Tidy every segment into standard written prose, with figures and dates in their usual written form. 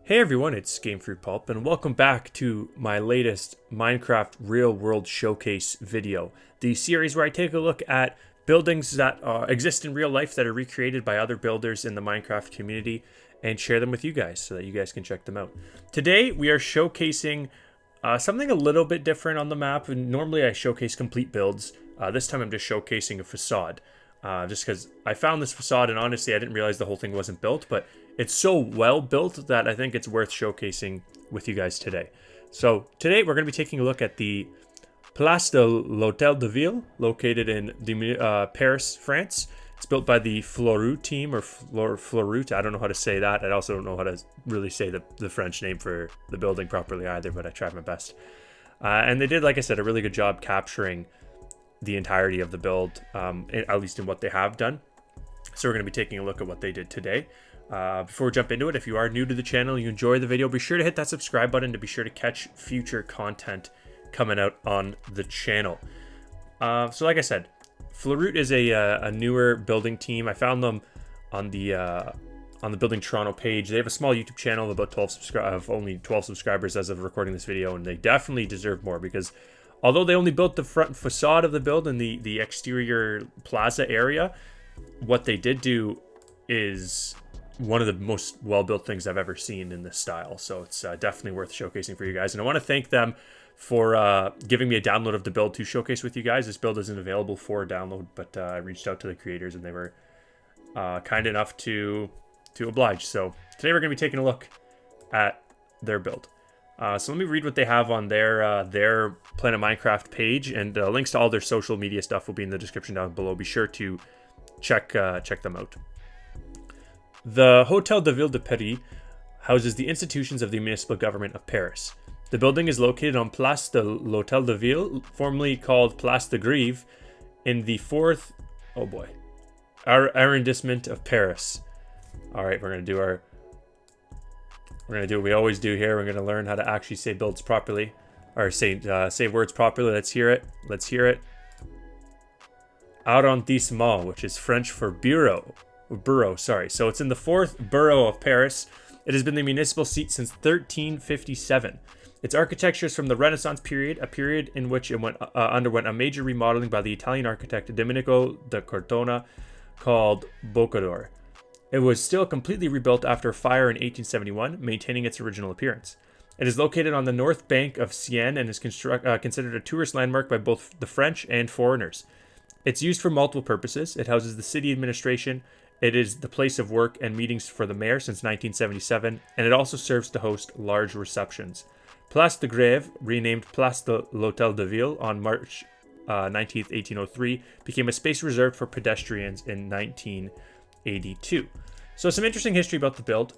Hey everyone, it's Gamefruitpulp, and welcome back to my latest Minecraft Real World Showcase video. The series where I take a look at buildings that exist in real life that are recreated by other builders in the Minecraft community and share them with you guys so that you guys can check them out. Today we are showcasing something a little bit different on the map. And normally I showcase complete builds. This time I'm just showcasing a facade. Just because I found this facade and honestly I didn't realize the whole thing wasn't built, but it's so well built that I think it's worth showcasing with you guys today. So today we're going to be taking a look at the Place de l'Hôtel de Ville, located in the Paris, France. It's built by the Fleurut team, or Fleurut. I don't know how to say that. I also don't know how to really say the French name for the building properly either, but I tried my best. And they did, like I said, a really good job capturing the entirety of the build, at least in what they have done. So we're going to be taking a look at what they did today. Before we jump into it, if you are new to the channel, you enjoy the video, be sure to hit that subscribe button to be sure to catch future content coming out on the channel. So like I said, Fleurut is a newer building team. I found them on the Building Toronto page. They have a small YouTube channel of about only 12 subscribers as of recording this video, and they definitely deserve more because although they only built the front facade of the build and the exterior plaza area, what they did do is one of the most well-built things I've ever seen in this style. So it's definitely worth showcasing for you guys. And I want to thank them for giving me a download of the build to showcase with you guys. This build isn't available for download, but I reached out to the creators and they were kind enough to oblige. So today we're going to be taking a look at their build. So let me read what they have on their Planet Minecraft page, and links to all their social media stuff will be in the description down below. Be sure to check them out. The Hôtel de Ville de Paris houses the institutions of the municipal government of Paris. The building is located on Place de l'Hôtel de Ville, formerly called Place de Grève, in the 4th, arrondissement of Paris. All right, we're gonna do what we always do here. We're gonna learn how to actually say builds properly, or say words properly. Let's hear it. Arrondissement, which is French for borough, sorry. So it's in the 4th borough of Paris. It has been the municipal seat since 1357. Its architecture is from the Renaissance period, a period in which it underwent a major remodeling by the Italian architect Domenico da Cortona called Boccador. It was still completely rebuilt after a fire in 1871, maintaining its original appearance. It is located on the north bank of Seine and is considered a tourist landmark by both the French and foreigners. It's used for multiple purposes. It houses the city administration. It is the place of work and meetings for the mayor since 1977, and it also serves to host large receptions. Place de Grève, renamed Place de l'Hôtel de Ville on March 19th, 1803, became a space reserved for pedestrians in 1982. So some interesting history about the build.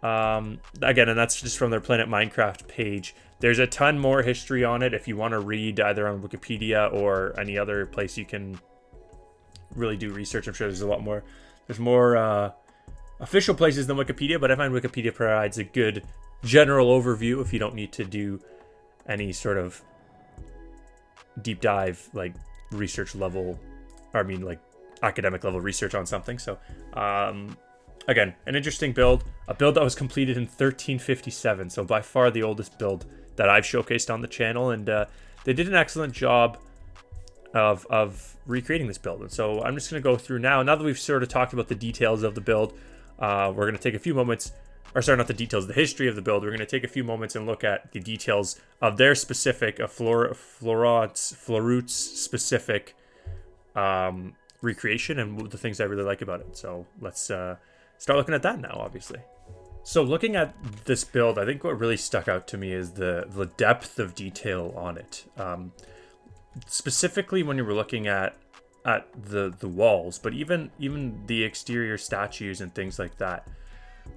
Again, and that's just from their Planet Minecraft page. There's a ton more history on it if you want to read either on Wikipedia or any other place you can really do research. I'm sure there's a lot more. There's more official places than Wikipedia, but I find Wikipedia provides a good general overview if you don't need to do any sort of deep dive, like research level, like academic level research on something. So again, an interesting build, a build that was completed in 1357. So by far the oldest build that I've showcased on the channel, and they did an excellent job of recreating this build. And so I'm just going to go through now that we've sort of talked about the details of the build. We're going to take a few moments, or sorry, not the details, the history of the build. We're going to take a few moments and look at the details of their specific, Fleurut's specific recreation and the things I really like about it. So let's start looking at that now, obviously. So looking at this build, I think what really stuck out to me is the depth of detail on it. Specifically when you were looking at the walls, but even the exterior statues and things like that.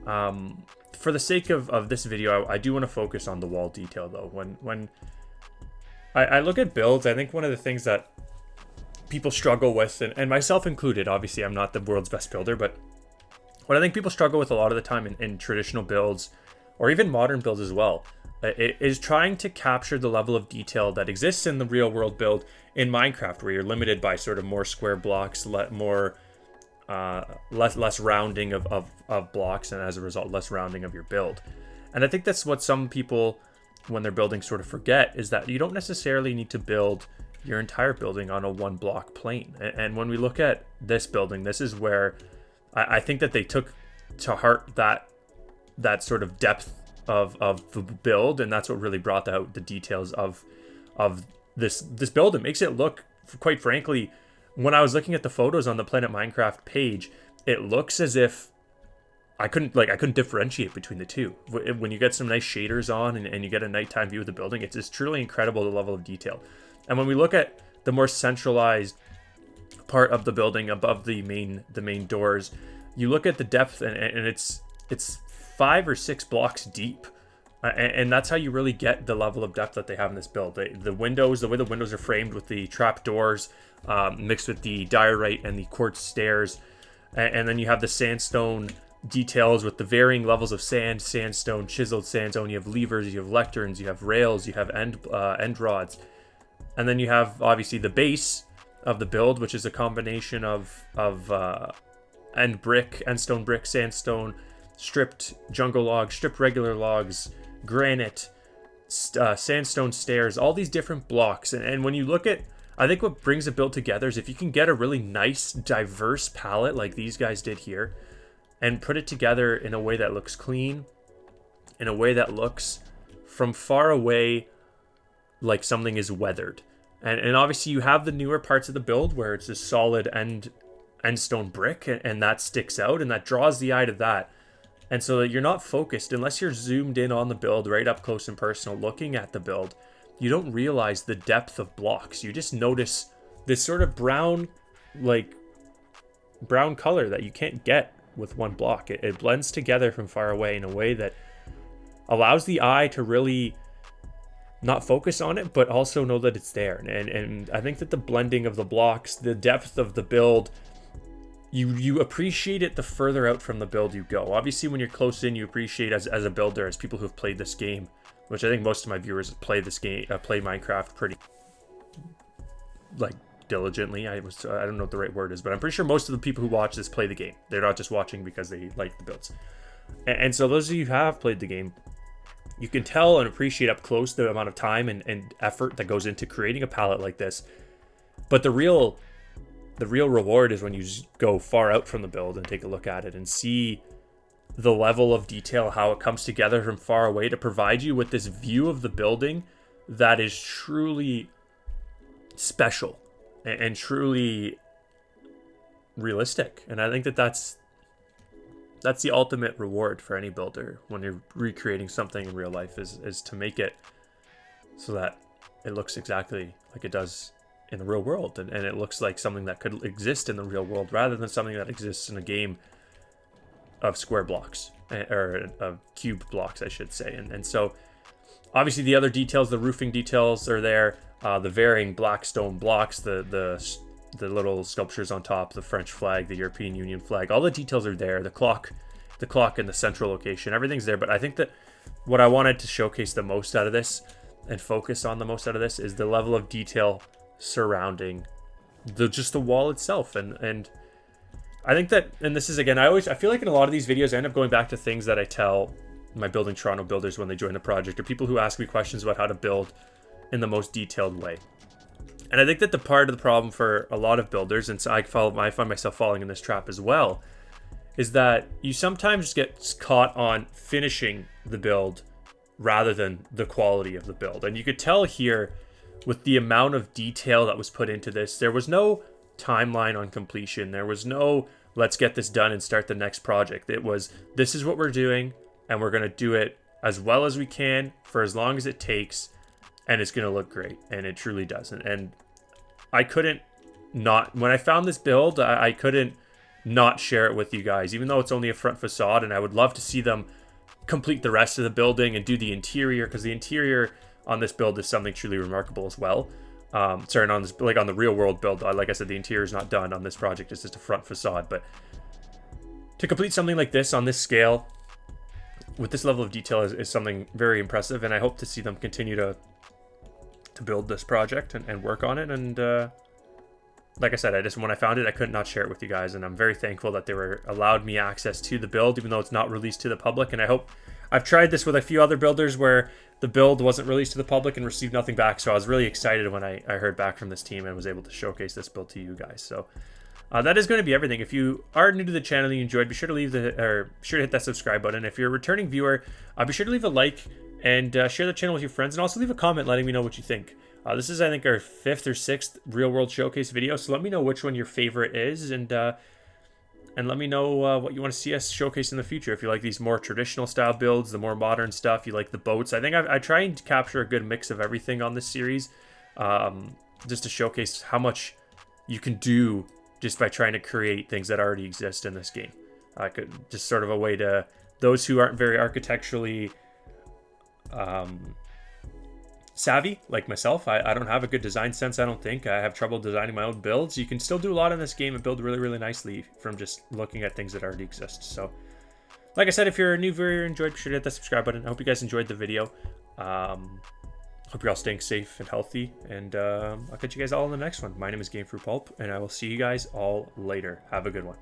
For the sake of this video, I do want to focus on the wall detail though. When I look at builds, I think one of the things that people struggle with, and myself included, obviously I'm not the world's best builder, but what I think people struggle with a lot of the time in traditional builds, or even modern builds as well, is trying to capture the level of detail that exists in the real world build in Minecraft, where you're limited by sort of more square blocks, less rounding of blocks, and as a result, less rounding of your build. And I think that's what some people, when they're building, sort of forget, is that you don't necessarily need to build your entire building on a one block plane. And when we look at this building, this is where I think that they took to heart that sort of depth of the build, and that's what really brought out the details of this build. It makes it look, quite frankly, when I was looking at the photos on the Planet Minecraft page, it looks as if I couldn't differentiate between the two. When you get some nice shaders on and you get a nighttime view of the building, it's truly incredible, the level of detail. And when we look at the more centralized part of the building above the main doors, you look at the depth, and it's 5 or 6 blocks deep. And that's how you really get the level of depth that they have in this build. The windows, the way the windows are framed with the trap doors, mixed with the diorite and the quartz stairs. And then you have the sandstone details with the varying levels of sand, sandstone, chiseled sandstone. You have levers, you have lecterns, you have rails, you have end rods. And then you have, obviously, the base of the build, which is a combination of end stone brick, sandstone, stripped jungle logs, stripped regular logs, granite, sandstone stairs, all these different blocks. And when you look at, I think what brings a build together is if you can get a really nice, diverse palette like these guys did here, and put it together in a way that looks clean, in a way that looks from far away like something is weathered. And obviously you have the newer parts of the build where it's a solid end stone brick, and that sticks out and that draws the eye to that. And so that you're not focused, unless you're zoomed in on the build right up close and personal looking at the build, you don't realize the depth of blocks. You just notice this sort of brown color that you can't get with one block. It blends together from far away in a way that allows the eye to really not focus on it, but also know that it's there. And I think that the blending of the blocks, the depth of the build, you appreciate it the further out from the build you go. Obviously, when you're close in, you appreciate as a builder, as people who have played this game, which I think most of my viewers play this game, play Minecraft pretty diligently. I don't know what the right word is, but I'm pretty sure most of the people who watch this play the game. They're not just watching because they like the builds. And so those of you who have played the game, you can tell and appreciate up close the amount of time and effort that goes into creating a palette like this. But the real reward is when you go far out from the build and take a look at it and see the level of detail, how it comes together from far away to provide you with this view of the building that is truly special and truly realistic. And I think that that's the ultimate reward for any builder when you're recreating something in real life, is to make it so that it looks exactly like it does in the real world, and it looks like something that could exist in the real world rather than something that exists in a game of square blocks, or of cube blocks, I should say. And so obviously the other details, the roofing details are there, the varying black stone blocks, the little sculptures on top, the French flag, the European Union flag, all the details are there. The clock in the central location, everything's there. But I think that what I wanted to showcase the most out of this and focus on the most out of this is the level of detail surrounding the wall itself. And I think that, and this is, again, I feel like in a lot of these videos I end up going back to things that I tell my Building Toronto builders when they join the project, or people who ask me questions about how to build in the most detailed way. And I think that the part of the problem for a lot of builders, and so I find myself falling in this trap as well, is that you sometimes get caught on finishing the build rather than the quality of the build. And you could tell here with the amount of detail that was put into this, there was no timeline on completion. There was no, let's get this done and start the next project. It was, this is what we're doing, and we're going to do it as well as we can for as long as it takes, and it's going to look great. And it truly does. And I couldn't not, when I found this build, I couldn't not share it with you guys, even though it's only a front facade, and I would love to see them complete the rest of the building and do the interior, because the interior on this build is something truly remarkable as well. Sorry, on this, like on the real world build, like I said, the interior is not done on this project. It's just a front facade. But to complete something like this on this scale with this level of detail is something very impressive, and I hope to see them continue to build this project and work on it. And like I said, when I found it, I could not share it with you guys, and I'm very thankful that they allowed me access to the build, even though it's not released to the public. And I hope I've tried this with a few other builders where the build wasn't released to the public and received nothing back. So I was really excited when I heard back from this team and was able to showcase this build to you guys. So that is going to be everything. If you are new to the channel and you enjoyed, be sure to hit that subscribe button. If you're a returning viewer, be sure to leave a like and share the channel with your friends, and also leave a comment letting me know what you think. This is, I think, our 5th or 6th Real World Showcase video, so let me know which one your favorite is, and let me know what you want to see us showcase in the future. If you like these more traditional style builds, the more modern stuff, you like the boats. I think I try and capture a good mix of everything on this series, just to showcase how much you can do just by trying to create things that already exist in this game. Just sort of a way to those who aren't very architecturally savvy, like myself. I don't have a good design sense, I don't think. I have trouble designing my own builds. You can still do a lot in this game and build really, really nicely from just looking at things that already exist. So, like I said, if you're a new viewer and enjoyed, be sure to hit that subscribe button. I hope you guys enjoyed the video. Hope you're all staying safe and healthy, and I'll catch you guys all in the next one. My name is Gamefruitpulp, and I will see you guys all later. Have a good one.